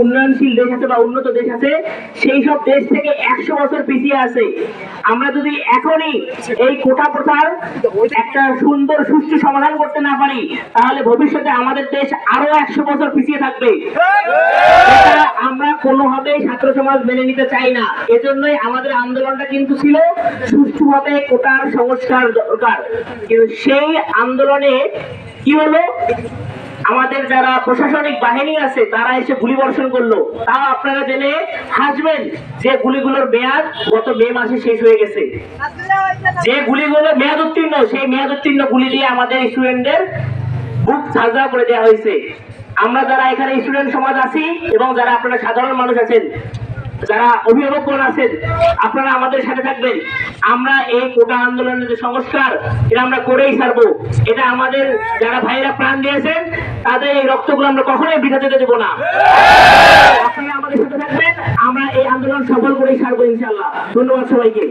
উন্নয়নশীল দেশ আছে বা উন্নত দেশ আছে, সেই সব দেশ থেকে 100 বছর পিছিয়ে আছে। আমরা যদি এখনই এই কোটা প্রথার একটা সুন্দর সুষ্ঠু সমাধান করতে না পারি, তাহলে ভবিষ্যতে আমাদের দেশ আরো 100 বছর পিছিয়ে থাকবে। এটা আমরা কোনোভাবেই ছাত্র সমাজ মেনে নিতে চাই না। এজন্যই আমাদের আন্দোলনটা কিন্তু ছিল সুষ্ঠুভাবে কোটার সংস্কার দরকার। কিন্তু সেই আন্দোলনে কি হলো, আমাদের যারা প্রশাসনিক বাহিনী আছে তারা এসে গুলি বর্ষণ করলো। তাও আপনারা জেনে হাসবেন যে গুলিগুলোর মেয়াদ গত মে মাসে শেষ হয়ে গেছে। যে গুলিগুলো মেয়াদ উত্তীর্ণ, সেই মেয়াদ উত্তীর্ণ গুলি দিয়ে আমাদের স্টুডেন্টদের বুক ঝাঁঝরা করে দেওয়া হয়েছে। আমরা যারা এখানে স্টুডেন্ট সমাজ আছি এবং যারা আপনারা সাধারণ মানুষ আছেন, যারা অভিভাবকগণ আছেন, আপনারা আমাদের সাথে থাকবেন। আমরা এই কোটা আন্দোলনের যে সংস্কার, এটা আমরা করেই ছাড়বো। এটা আমাদের যারা ভাইরা প্রাণ দিয়েছেন তাদের এই রক্তগুলো আমরা কখনোই বৃথা যেতে দেবো না। আপনারা আমাদের সাথে থাকবেন, আমরা এই আন্দোলন সফল করেই ছাড়বো ইনশাআল্লাহ। ধন্যবাদ সবাইকে।